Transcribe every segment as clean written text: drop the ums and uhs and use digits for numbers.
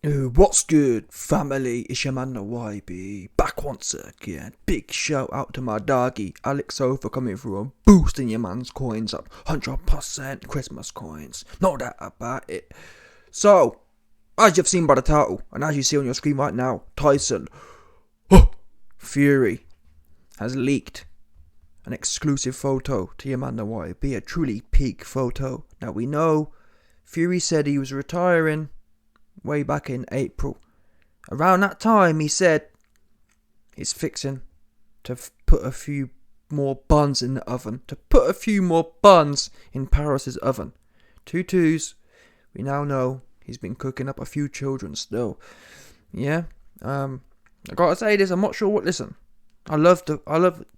What's good, family? It's your man, the YB, back once again. Big shout out to my doggy, Alex O, for coming through and boosting your man's coins up. 100% Christmas coins, no doubt about it. So, as you've seen by the title, and as you see on your screen right now, Tyson Fury has leaked an exclusive photo to your man, the YB, a truly peak photo. Now we know Fury said he was retiring way back in April. Around that time, he said he's fixing to put a few more buns in the oven. To put a few more buns in Paris's oven. 2 twos. We now know he's been cooking up a few children still. Yeah. I gotta say this. I'm not sure what. Listen, I love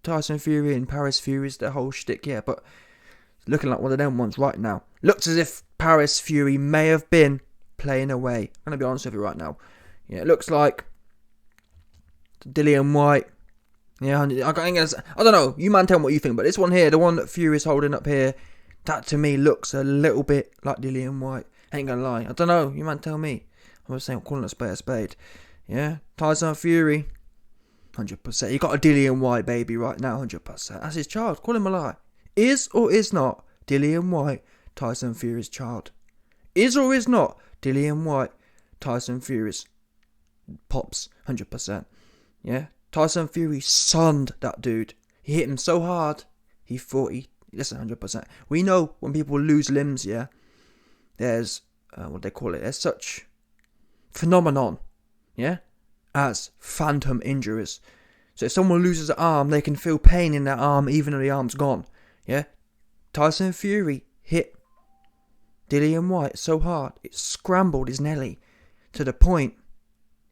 Tyson Fury and Paris Fury's their whole shtick. Yeah, but it's looking like one of them ones right now. Looks as if Paris Fury may have been playing away. I'm going to be honest with you right now. Yeah, it looks like Dillian Whyte. Yeah, I don't know. You man tell me what you think. But this one here, the one that Fury's holding up here, that to me looks a little bit like Dillian Whyte. Ain't going to lie. I don't know. You man tell me. I'm just saying, I'm calling a spade a spade. Yeah, Tyson Fury, 100%. You got a Dillian Whyte baby right now, 100%. That's his child. Call him a lie. Is or is not Dillian Whyte Tyson Fury's child? Is or is not Dillian Whyte Tyson Fury's pops? 100%. Yeah? Tyson Fury sunned that dude. He hit him so hard, he thought listen, 100%. We know when people lose limbs, yeah, there's, what they call it, there's such phenomenon, yeah, as phantom injuries. So if someone loses an arm, they can feel pain in their arm even though the arm's gone. Yeah? Tyson Fury hit Dillian Whyte so hard, it scrambled his Nelly to the point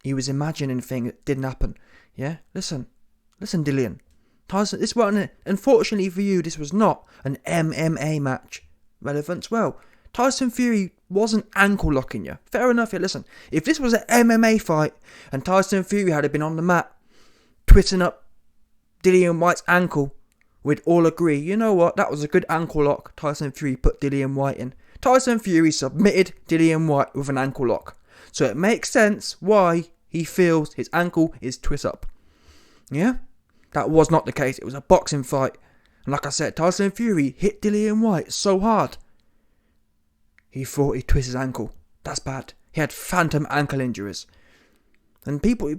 he was imagining things that didn't happen. Yeah? Listen, Dillian. Tyson, this wasn't, unfortunately for you, this was not an MMA match. Relevance, well, Tyson Fury wasn't ankle locking you. Fair enough, yeah, listen. If this was an MMA fight and Tyson Fury had been on the mat twisting up Dillian Whyte's ankle, we'd all agree, you know what, that was a good ankle lock Tyson Fury put Dillian Whyte in. Tyson Fury submitted Dillian Whyte with an ankle lock. So it makes sense why he feels his ankle is twist up. Yeah? That was not the case. It was a boxing fight. And like I said, Tyson Fury hit Dillian Whyte so hard, he thought he twisted his ankle. That's bad. He had phantom ankle injuries. And people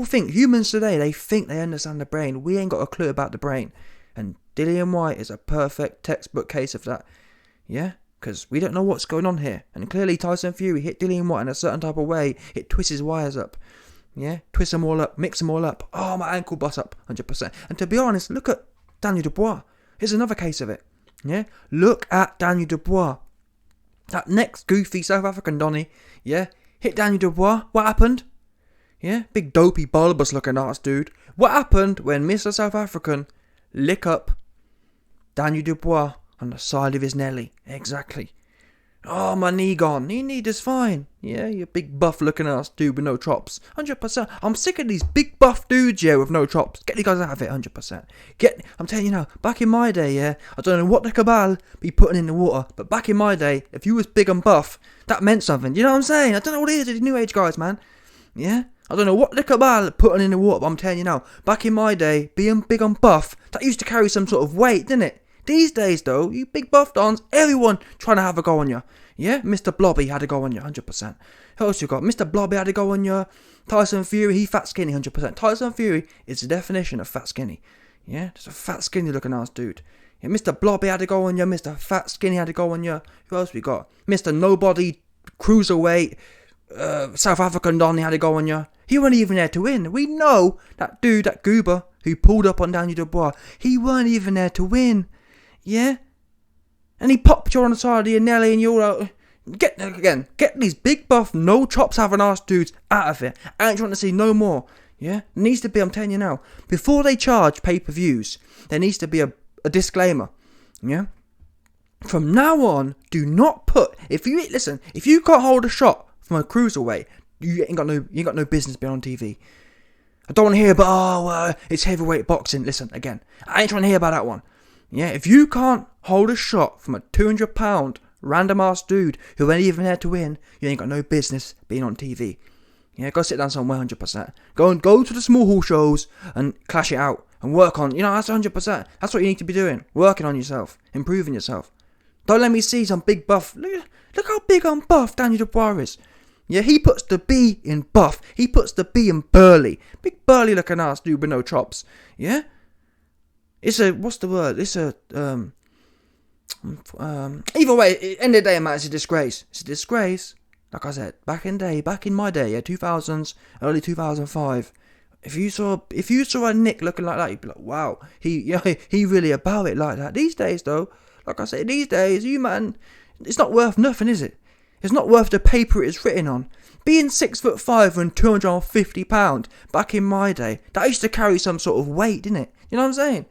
think, humans today, they think they understand the brain. We ain't got a clue about the brain. And Dillian Whyte is a perfect textbook case of that. Yeah? Because we don't know what's going on here. And clearly Tyson Fury hit Dillian Whyte in a certain type of way. It twists his wires up. Yeah? Twist them all up. Mix them all up. Oh, my ankle bust up. 100%. And to be honest, look at Daniel Dubois. Here's another case of it. Yeah? Look at Daniel Dubois. That next goofy South African Donny. Yeah? Hit Daniel Dubois. What happened? Yeah? Big dopey bulbous looking ass dude. What happened when Mr. South African lick up Daniel Dubois on the side of his Nelly? Exactly. Oh, my knee gone. Knee is fine. Yeah, you big buff looking ass dude with no chops. 100%. I'm sick of these big buff dudes, yeah, with no chops. Get these guys out of it, 100%. I'm telling you now, back in my day, yeah, I don't know what the cabal be putting in the water, but back in my day, if you was big and buff, that meant something. You know what I'm saying? I don't know what it is, these new age guys, man. Yeah? I don't know what the cabal putting in the water, but I'm telling you now, back in my day, being big and buff, that used to carry some sort of weight, didn't it? These days, though, you big buff dons, everyone trying to have a go on you. Yeah? Mr. Blobby had a go on you, 100%. Who else you got? Mr. Blobby had a go on you. Tyson Fury, he fat skinny, 100%. Tyson Fury is the definition of fat skinny. Yeah? Just a fat skinny looking ass dude. Yeah, Mr. Blobby had a go on you. Mr. Fat Skinny had a go on you. Who else we got? Mr. Nobody, Cruiserweight, South African Donny had a go on you. He weren't even there to win. We know that dude, that goober, who pulled up on Daniel Dubois, he weren't even there to win. Yeah? And he popped you on the side of your Nelly and you're out. Get these big buff, no chops having ass dudes out of it. I ain't trying to see no more. Yeah? It needs to be, I'm telling you now, before they charge pay-per-views, there needs to be a disclaimer. Yeah? From now on, do not put, if you can't hold a shot from a cruiserweight, you ain't got no business being on TV. I don't want to hear about, it's heavyweight boxing. Listen, again, I ain't trying to hear about that one. Yeah, if you can't hold a shot from a 200-pound Random ass dude who ain't even there to win. You ain't got no business being on TV. Yeah, go sit down somewhere 100%. Go to the small hall shows and clash it out and work on, that's 100%. That's what you need to be doing. Working on yourself. Improving yourself. Don't let me see some big buff. Look how big and buff Daniel Dubois is. Yeah, he puts the B in buff. He puts the B in burly. Big burly looking ass dude with no chops. Yeah? What's the word? Either way, end of the day, man, it's a disgrace. It's a disgrace. Like I said, back in my day, 2000s, early 2005. If you saw a Nick looking like that, you'd be like, wow, he really about it like that. These days, though, like I said, it's not worth nothing, is it? It's not worth the paper it's written on. Being 6'5" and 250 pounds back in my day, that used to carry some sort of weight, didn't it? You know what I'm saying?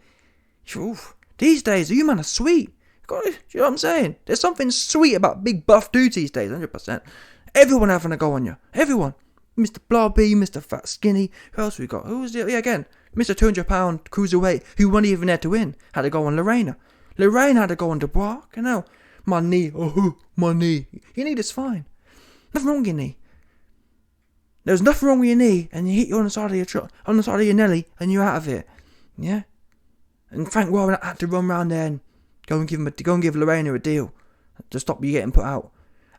Oof. These days, you man are sweet. You know what I'm saying? There's something sweet about big buff dudes these days, 100%. Everyone having a go on you. Everyone. Mr. Blobby, Mr. Fat Skinny. Who else we got? Who was it? Yeah, again. Mr. 200 pound cruiserweight who wasn't even there to win. Had to go on Lorena. Lorena had to go on Dubois. You know. My knee. Oh, my knee. Your knee is fine. Nothing wrong with your knee. There's nothing wrong with your knee and you hit you on the side of your nelly and you're out of it. Yeah? And Frank Warren had to run round there and go and give Lorena a deal to stop you getting put out.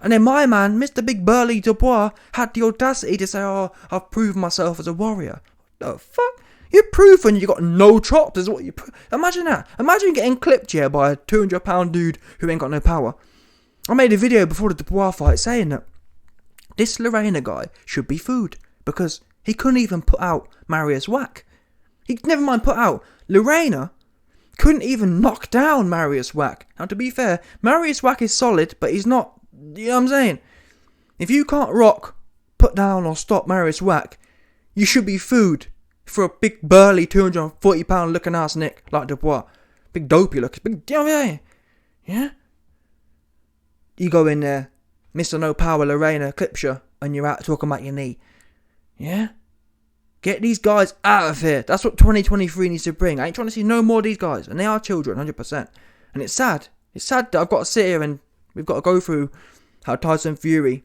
And then my man, Mr. Big Burly Dubois, had the audacity to say, "Oh, I've proven myself as a warrior." The fuck? You prove when you got no chops is what you imagine that. Imagine getting clipped here by a 200 pound dude who ain't got no power. I made a video before the Dubois fight saying that this Lorena guy should be food because he couldn't even put out Marius Wack. He never mind put out Lorena. Couldn't even knock down Marius Wack. Now, to be fair, Marius Wack is solid, but he's not. You know what I'm saying? If you can't put down or stop Marius Wack, you should be food for a big burly 240 pound looking ass Nick like Dubois. Big dopey looking. Big, you know what I'm saying? Yeah? You go in there, Mr. No Power Lorena clips you, and you're out talking about your knee. Yeah? Get these guys out of here. That's what 2023 needs to bring. I ain't trying to see no more of these guys. And they are children, 100%. And it's sad. It's sad that I've got to sit here and we've got to go through how Tyson Fury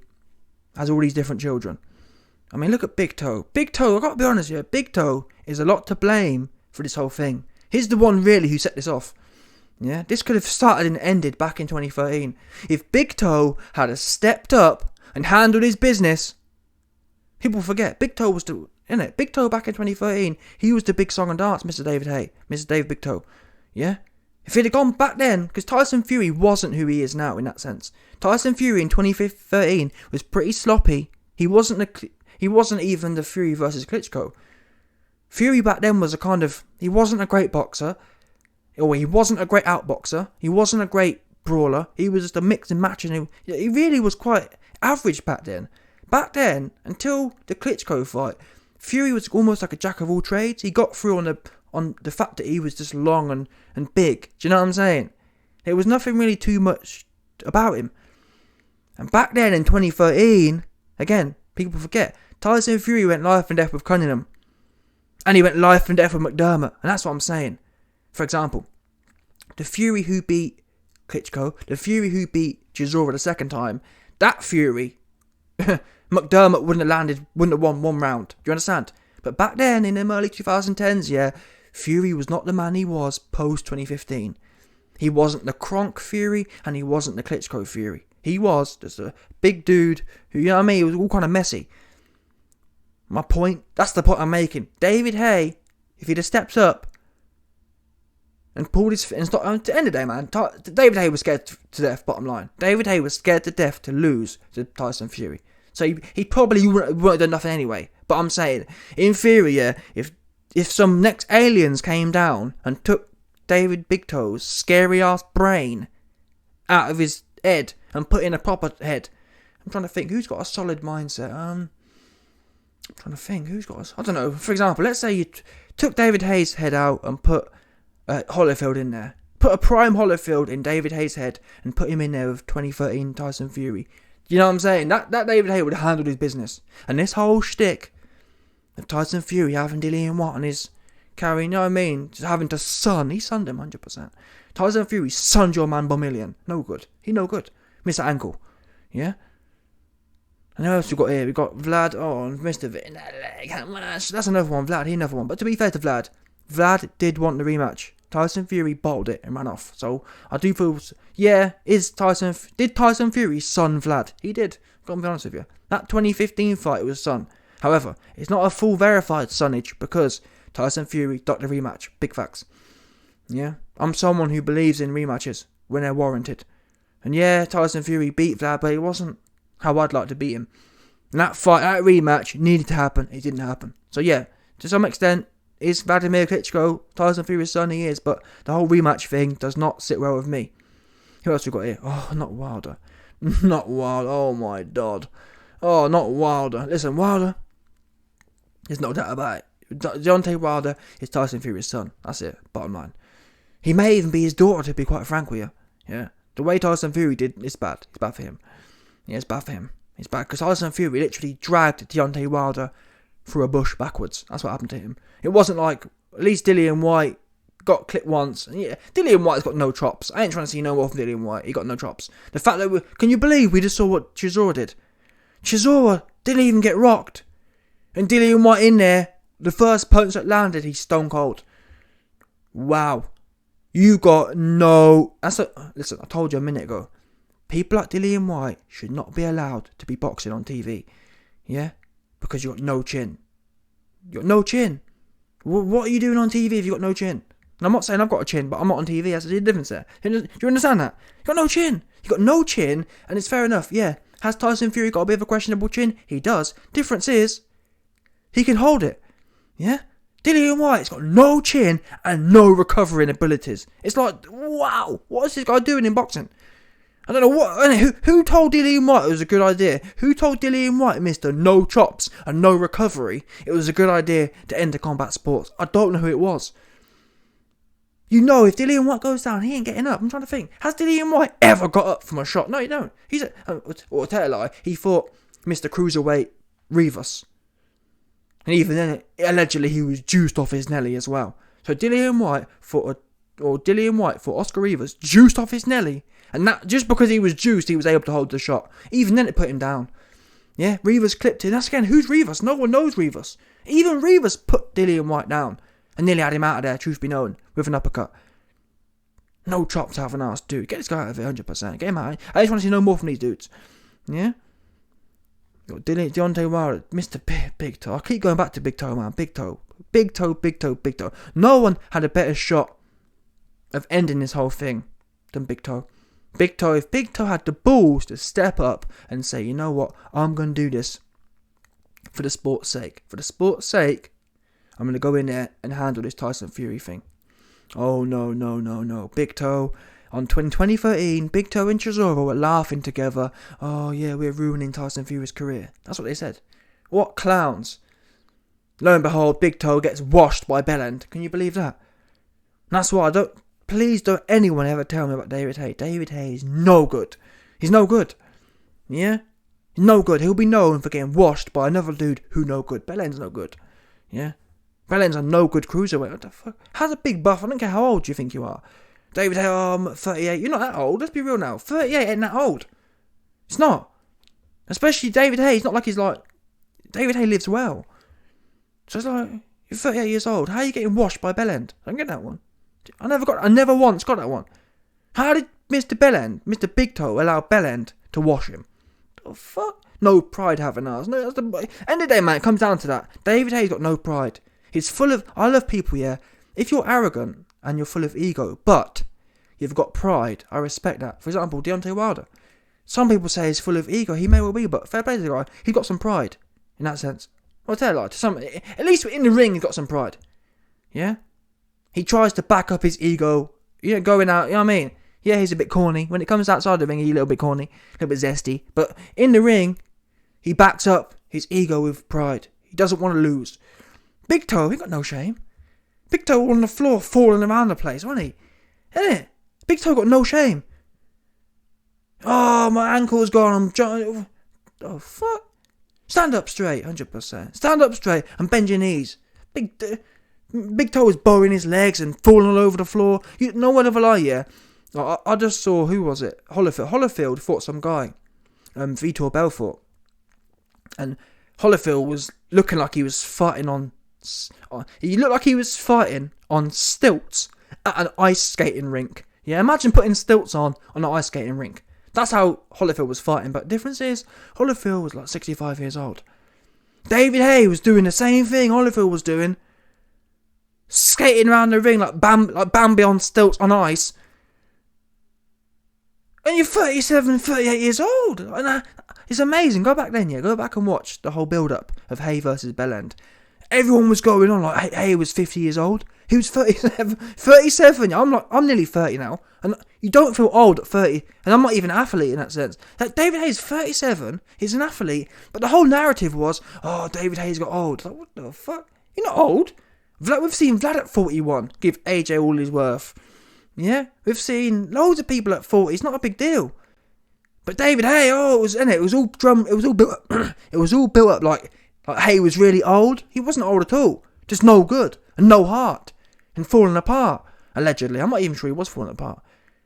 has all these different children. I mean, look at Big Toe. Big Toe, I've got to be honest here. Big Toe is a lot to blame for this whole thing. He's the one really who set this off. Yeah, this could have started and ended back in 2013. If Big Toe had stepped up and handled his business, people forget. Big Toe was the... Innit? Big Toe back in 2013, he was the big song and dance, Mr. David Haye. Mr. Dave Big Toe. Yeah? If he'd have gone back then, because Tyson Fury wasn't who he is now in that sense. Tyson Fury in 2013 was pretty sloppy. He wasn't even the Fury versus Klitschko. Fury back then was he wasn't a great boxer. Or he wasn't a great outboxer. He wasn't a great brawler. He was just a mix and match. And he really was quite average back then. Back then, until the Klitschko fight, Fury was almost like a jack of all trades. He got through on the fact that he was just long and big. Do you know what I'm saying? There was nothing really too much about him. And back then in 2013, again, people forget, Tyson Fury went life and death with Cunningham. And he went life and death with McDermott. And that's what I'm saying. For example, the Fury who beat Klitschko, the Fury who beat Chisora the second time, that Fury... McDermott wouldn't have won one round. Do you understand? But back then, in the early 2010s, yeah, Fury was not the man he was post 2015. He wasn't the Kronk Fury, and he wasn't the Klitschko Fury. He was just a big dude who, you know what I mean, he was all kind of messy. My point, that's the point I'm making. David Haye, if he'd have stepped up and pulled his... And stop, at the end of the day, man, David Haye was scared to death, bottom line. David Haye was scared to death to lose to Tyson Fury. So he probably wouldn't have done nothing anyway. But I'm saying, in theory, yeah, if some next aliens came down and took David Big Toe's scary ass brain out of his head and put in a proper head, I'm trying to think who's got a solid mindset. I'm trying to think who's got I don't know. For example, let's say you took David Haye's head out and put Holyfield in there. Put a prime Holyfield in David Haye's head and put him in there with 2013 Tyson Fury. You know what I'm saying? That David Haye would have handled his business. And this whole shtick of Tyson Fury having Dillian Whyte on his carrying, you know what I mean? Just having to he sunned him 100%. Tyson Fury sunned your man by million. No good. He no good. Missed that ankle. Yeah? And who else we got here? We got Vlad. Oh, missed a bit in that leg. How much? That's another one. Vlad, he another one. But to be fair to Vlad, Vlad did want the rematch. Tyson Fury bottled it and ran off. So I do feel, yeah, did Tyson Fury son Vlad? He did. Gotta be honest with you. That 2015 fight was son. However, it's not a full verified sonage because Tyson Fury got the rematch. Big facts. Yeah, I'm someone who believes in rematches when they're warranted. And yeah, Tyson Fury beat Vlad, but it wasn't how I'd like to beat him. And that fight, that rematch needed to happen. It didn't happen. So yeah, to some extent, is Vladimir Klitschko Tyson Fury's son? He is, but the whole rematch thing does not sit well with me. Who else we got here? Oh, not Wilder. Not Wilder. Oh my God. Oh, not Wilder. Listen, Wilder, there's no doubt about it. Deontay Wilder is Tyson Fury's son. That's it. Bottom line. He may even be his daughter, to be quite frank with you. Yeah. The way Tyson Fury did, it's bad. It's bad for him. Yeah, it's bad for him. It's bad because Tyson Fury literally dragged Deontay Wilder through a bush backwards. That's what happened to him. It wasn't like, at least Dillian Whyte got clipped once. Yeah, Dillian Whyte's got no chops. I ain't trying to see no more from Dillian Whyte. He got no chops. The fact that can you believe we just saw what Chisora did? Chisora didn't even get rocked. And Dillian Whyte in there, the first punch that landed, he's stone cold. Wow. You got no... Listen, I told you a minute ago. People like Dillian Whyte should not be allowed to be boxing on TV. Yeah? Because you got no chin. You got no chin. What are you doing on TV if you got no chin? And I'm not saying I've got a chin, but I'm not on TV. That's the difference there. Do you understand that? You got no chin. You got no chin, and it's fair enough. Yeah. Has Tyson Fury got a bit of a questionable chin? He does. Difference is, he can hold it. Yeah? Dillian Whyte's got no chin and no recovering abilities. It's like, wow, what is this guy doing in boxing? I don't know what. Who told Dillian Whyte it was a good idea? Who told Dillian Whyte, Mr. No chops and no recovery, it was a good idea to enter combat sports? I don't know who it was. You know, if Dillian Whyte goes down, he ain't getting up. I'm trying to think. Has Dillian Whyte ever got up from a shot? No, he don't. I'll tell you a lie. He fought Mr. Cruiserweight Rivas. And even then, allegedly, he was juiced off his Nelly as well. So Dillian Whyte fought Oscar Rivas, juiced off his Nelly. And that, just because he was juiced, he was able to hold the shot. Even then, it put him down. Yeah, Rivas clipped him. That's again, who's Rivas? No one knows Rivas. Even Rivas put Dillian Whyte down. And nearly had him out of there, truth be known, with an uppercut. No chops out of an ass, dude. Get this guy out of it, 100%. Get him out. I just want to see no more from these dudes. Yeah? Deontay Wilder, Mr. Big Toe. I keep going back to Big Toe, man. Big Toe. Big Toe, Big Toe, Big Toe. No one had a better shot of ending this whole thing than Big Toe. Big Toe, if Big Toe had the balls to step up and say, you know what, I'm going to do this for the sport's sake. For the sport's sake, I'm going to go in there and handle this Tyson Fury thing. Oh, no. Big Toe. On 2013, Big Toe and Chisora were laughing together. Oh, yeah, we're ruining Tyson Fury's career. That's what they said. What clowns. Lo and behold, Big Toe gets washed by Bellend. Can you believe that? And that's why please don't anyone ever tell me about David Haye. David Haye is no good. He's no good. Yeah? He's no good. He'll be known for getting washed by another dude who no good. Bellend's no good. Yeah? Bellend's a no good cruiserweight. What the fuck? How's a big buff? I don't care how old you think you are. David Haye, I'm 38. You're not that old. Let's be real now. 38 ain't that old. It's not. Especially David Haye. It's not like he's like... David Haye lives well. So it's like, you're 38 years old. How are you getting washed by Bellend? I don't get that one. I never once got that one. How did Mr. Big Toe, allow Bellend to wash him? The fuck? No pride having us. No, that's the end of the day, man. It comes down to that. David Haye's got no pride. He's full of... I love people, yeah. If you're arrogant and you're full of ego, but you've got pride, I respect that. For example, Deontay Wilder. Some people say he's full of ego. He may well be, but fair play to the guy. He's got some pride in that sense. I'll tell you, like, at least in the ring, he's got some pride. Yeah? He tries to back up his ego, going out, you know what I mean? Yeah, he's a bit corny. When it comes outside the ring, he's a little bit corny, a little bit zesty. But in the ring, he backs up his ego with pride. He doesn't want to lose. Big Toe, he got no shame. Big Toe on the floor, falling around the place, wasn't he? Isn't it? Big Toe got no shame. Oh, my ankle's gone, I'm jumping. Oh, fuck. Stand up straight, 100%. Stand up straight and bend your knees. Big Toe was bowing his legs and falling all over the floor. No one ever lie, yeah. I just saw, who was it? Holyfield fought some guy, Vitor Belfort, and Holyfield was looking like he was fighting on. He looked like he was fighting on stilts at an ice skating rink. Yeah, imagine putting stilts on an ice skating rink. That's how Holyfield was fighting. But the difference is, Holyfield was like 65 years old. David Haye was doing the same thing Holyfield was doing, skating around the ring like Bambi on stilts on ice. And you're 37, 38 years old. And it's amazing. Go back then, yeah. Go back and watch the whole build-up of Haye versus Bellend. Everyone was going on like Haye was 50 years old. He was 37. 37. I'm nearly 30 now. And you don't feel old at 30. And I'm not even an athlete in that sense. Like, David Haye's 37. He's an athlete. But the whole narrative was, oh, David Haye's got old. Like, what the fuck? You're not old. We've seen Vlad at 41 give AJ all his worth. Yeah, we've seen loads of people at 40. It's not a big deal. But David Haye, it was all built up. It was all built up like Haye was really old. He wasn't old at all. Just no good and no heart and falling apart. Allegedly, I'm not even sure he was falling apart.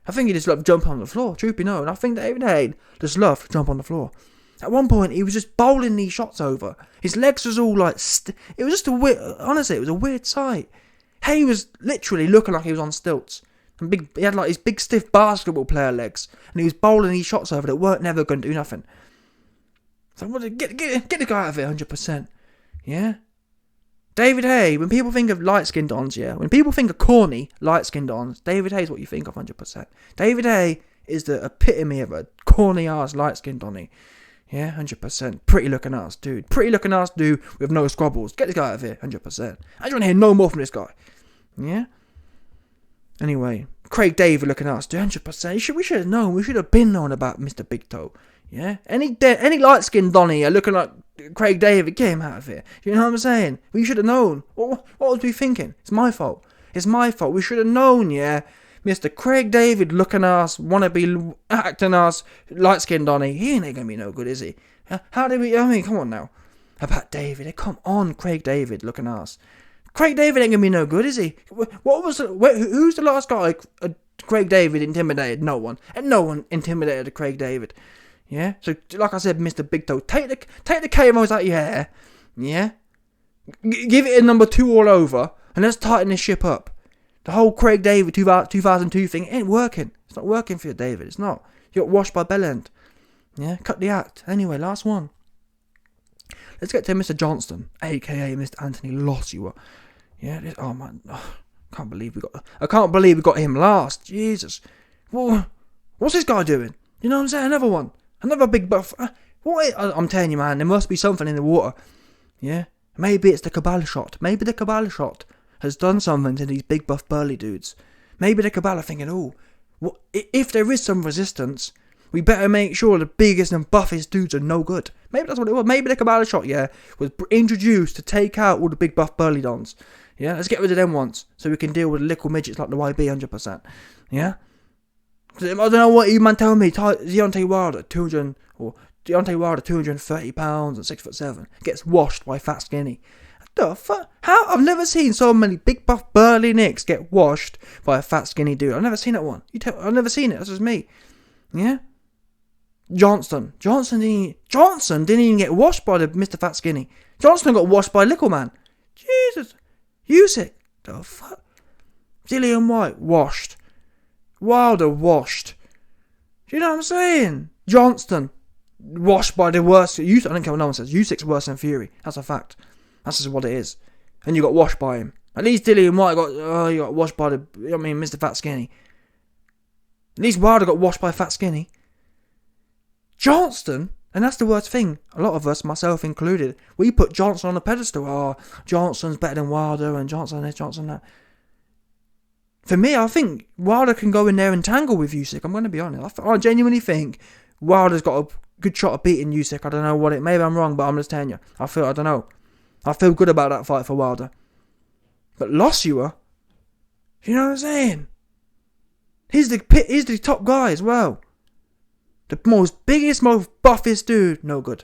I think he just loved jumping on the floor. Truth be known, I think David Haye just loved to jump on the floor. At one point, he was just bowling these shots over. His legs was all like. It was just a weird. Honestly, it was a weird sight. Haye was literally looking like he was on stilts. And he had like his big stiff basketball player legs, and he was bowling these shots over that weren't never going to do nothing. So get the guy out of it 100%. Yeah? David Haye, when people think of light-skinned dons, yeah? When people think of corny, light-skinned dons, David Haye's what you think of 100%. David Haye is the epitome of a corny-ass light-skinned donny. Yeah, 100%. Pretty-looking ass dude. Pretty-looking ass dude with no squabbles. Get this guy out of here, 100%. I just want to hear no more from this guy. Yeah? Anyway, Craig David looking at us, 100%. We should have known. We should have been known about Mr. Big Toe. Yeah? Any light-skinned Donny looking like Craig David, get him out of here. You know what I'm saying? We should have known. What was we thinking? It's my fault. It's my fault. We should have known, yeah? Mr. Craig David looking ass, wannabe acting ass, light-skinned Donny. He ain't gonna be no good, is he? How did we... I mean, come on now. About David. Come on, Craig David looking ass. Craig David ain't gonna be no good, is he? Who's the last guy Craig David intimidated? No one. And no one intimidated Craig David. Yeah? So, like I said, Mr. Big Toe, take the KMOs out of your hair. Yeah? Give it a number 2 all over. And let's tighten this ship up. The whole Craig David 2002 thing ain't working. It's not working for you, David. It's not. You got washed by Bellend. Yeah? Cut the act. Anyway, last one. Let's get to Mr. Johnston, aka Mr. Anthony Lossua. Yeah, oh man, I can't believe we got him last. Jesus, what's this guy doing? You know what I'm saying? Another big buff. I'm telling you, man, there must be something in the water. Yeah, maybe it's the Kabbalah shot. Maybe the Kabbalah shot has done something to these big buff burly dudes. Maybe the Kabbalah thinking, if there is some resistance, we better make sure the biggest and buffest dudes are no good. Maybe that's what it was. Maybe the Kabbalah shot, yeah, was introduced to take out all the big buff burly dons. Yeah, let's get rid of them once, so we can deal with the little midgets like the YB 100%. Yeah? I don't know what you man tell me. Deontay Wilder, 230 pounds and 6'7", gets washed by Fat Skinny. The fuck? How? I've never seen so many big buff burly nicks get washed by a fat skinny dude. I've never seen that one. I've never seen it. That's just me. Yeah? Johnson didn't even get washed by the Mr. Fat Skinny. Johnson got washed by Little Man. Jesus. Usyk. The fuck? Dillian Whyte. Washed. Wilder. Washed. Do you know what I'm saying? Johnston. Washed by the worst. I don't care what no one says. Usyk's worse than Fury. That's a fact. That's just what it is. And you got washed by him. At least Dillian Whyte got washed by Mr. Fat Skinny. At least Wilder got washed by Fat Skinny. Johnston, and that's the worst thing, a lot of us, myself included, we put Johnson on a pedestal. Oh, Johnson's better than Wilder, and Johnson this, Johnson that. For me, I think Wilder can go in there and tangle with Usyk. I'm going to be honest. I genuinely think Wilder's got a good shot of beating Usyk. I don't know what maybe I'm wrong, but I'm just telling you. I don't know. I feel good about that fight for Wilder. But Lossua, you know what I'm saying? He's the top guy as well. The biggest, most buffest dude, no good.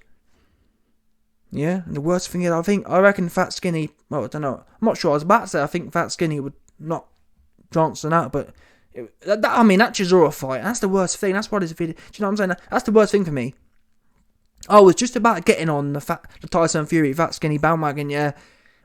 Yeah, and the worst thing is, I reckon Fat Skinny, well, I don't know. I'm not sure. I was about to say I think Fat Skinny would knock Johnson out, but I mean, that Chisora fight, that's the worst thing. That's why this video, do you know what I'm saying? That's the worst thing for me. I was just about getting on the Tyson Fury, fat skinny bandwagon, yeah.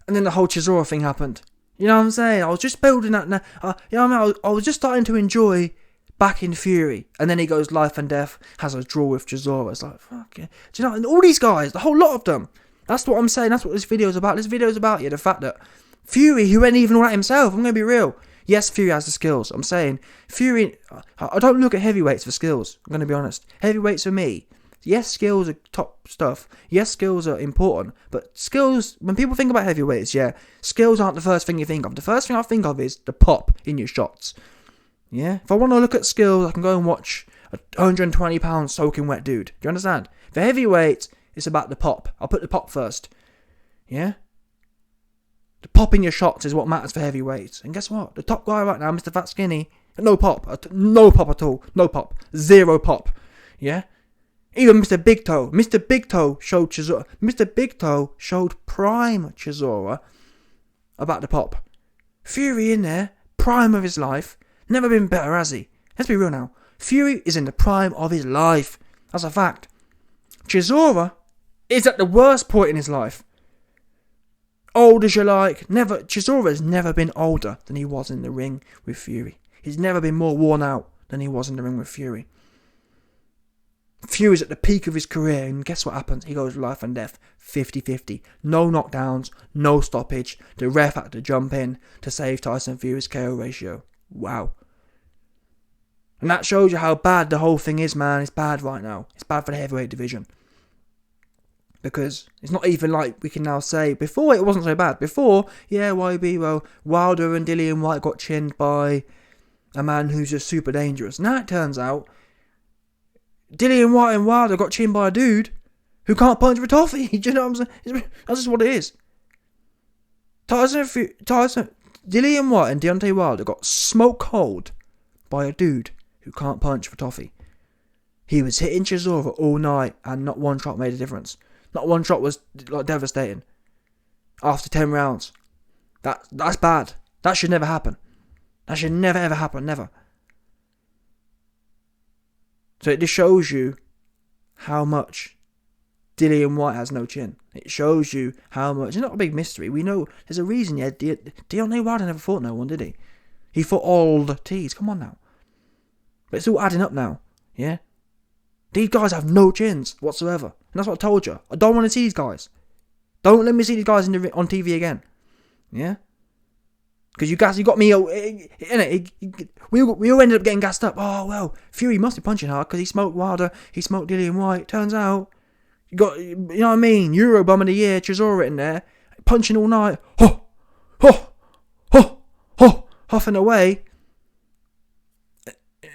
And then the whole Chisora thing happened. You know what I'm saying? I was just building that. You know what I mean? I was just starting to enjoy back in Fury. And then he goes life and death, has a draw with Chisora. It's like, fuck yeah. Do you know? And all these guys, the whole lot of them. That's what I'm saying. That's what this video is about. This video is about, yeah, the fact that Fury, who ain't even all that himself, I'm going to be real. Yes, Fury has the skills. I'm saying, Fury, I don't look at heavyweights for skills. I'm going to be honest. Heavyweights for me, yes, skills are top stuff. Yes, skills are important. But skills, when people think about heavyweights, yeah, skills aren't the first thing you think of. The first thing I think of is the pop in your shots. Yeah? If I want to look at skills, I can go and watch a 120-pound soaking wet dude. Do you understand? For heavyweights, it's about the pop. I'll put the pop first. Yeah? The pop in your shots is what matters for heavyweights. And guess what? The top guy right now, Mr. Fat Skinny, no pop. No pop at all. No pop. Zero pop. Yeah? Even Mr. Big Toe. Mr. Big Toe showed Chisora. Mr. Big Toe showed prime Chisora about the pop. Fury in there, prime of his life. Never been better, has he? Let's be real now. Fury is in the prime of his life. That's a fact. Chisora is at the worst point in his life. Old as you like. Chisora's never been older than he was in the ring with Fury. He's never been more worn out than he was in the ring with Fury. Fury's at the peak of his career, and guess what happens? He goes life and death, 50-50. No knockdowns, no stoppage. The ref had to jump in to save Tyson Fury's KO ratio. Wow. And that shows you how bad the whole thing is, man. It's bad right now. It's bad for the heavyweight division. Because it's not even like we can now say, before it wasn't so bad. Before, yeah, YB, well, Wilder and Dillian Whyte got chinned by a man who's just super dangerous. Now it turns out, Dillian Whyte and Wilder got chinned by a dude who can't punch for toffee. Do you know what I'm saying? That's just what it is. Dillian Whyte and Deontay Wilder got smoked cold by a dude who can't punch for toffee. He was hitting Chisora all night and not one shot made a difference. Not one shot was like devastating. After 10 rounds. That's bad. That should never happen. That should never ever happen. Never. So it just shows you how much Dillian Whyte has no chin. It shows you how much. It's not a big mystery. We know there's a reason, yeah. Deontay Wilder never fought no one, did he? He fought all the T's. Come on now. But it's all adding up now. Yeah? These guys have no chins whatsoever. And that's what I told you. I don't want to see these guys. Don't let me see these guys on TV again. Yeah? Because you got me, we all ended up getting gassed up. Oh, well, Fury must be punching hard because he smoked Wilder, he smoked Dillian Whyte. Turns out, you got, you know what I mean, Eurobum of the year, Chisora in there, punching all night, huffing away.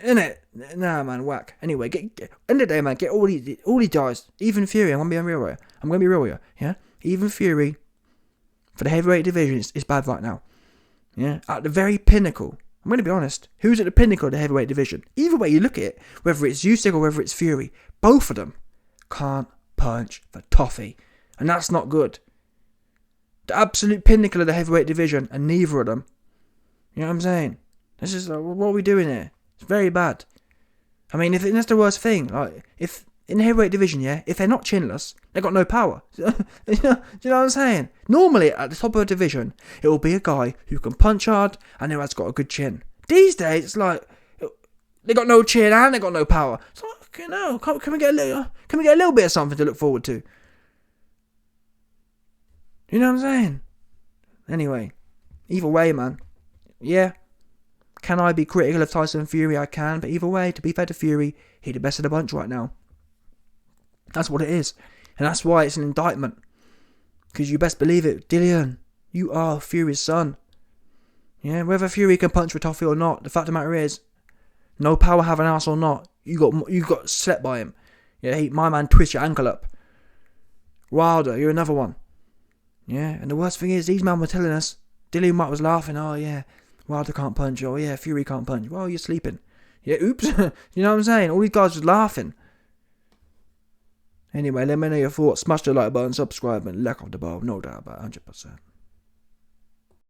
Innit? Nah, man, whack. Anyway, end of the day, man, get all these guys, even Fury, I'm going to be real with you. I'm going to be real with you, yeah? Even Fury, for the heavyweight division, it's bad right now. Yeah, at the very pinnacle. I'm going to be honest. Who's at the pinnacle of the heavyweight division? Either way you look at it, whether it's Usyk or whether it's Fury, both of them can't punch for toffee. And that's not good. The absolute pinnacle of the heavyweight division, and neither of them. You know what I'm saying? This is what are we doing here? It's very bad. I mean, that's the worst thing. Like, if in the heavyweight division, yeah, if they're not chinless, they've got no power. Do you know what I'm saying? Normally, at the top of a division, it will be a guy who can punch hard and who has got a good chin. These days, it's like they got no chin and they got no power. So, you know, can we get a little bit of something to look forward to? You know what I'm saying? Anyway, either way, man. Yeah. Can I be critical of Tyson Fury? I can, but either way, to be fair to Fury, he's the best of the bunch right now. That's what it is. And that's why it's an indictment. Because you best believe it, Dillian, you are Fury's son. Yeah, whether Fury can punch for toffee or not, the fact of the matter is, no power have an ass or not, you got slept by him. Yeah, my man twist your ankle up. Wilder, you're another one. Yeah, and the worst thing is, these men were telling us, Dillian Whyte was laughing, oh yeah, Wilder can't punch, oh yeah, Fury can't punch. Well, you're sleeping. Yeah, oops. You know what I'm saying? All these guys were laughing. Anyway, let me know your thoughts. Smash the like button, subscribe, and like off the bell. No doubt about it, 100%.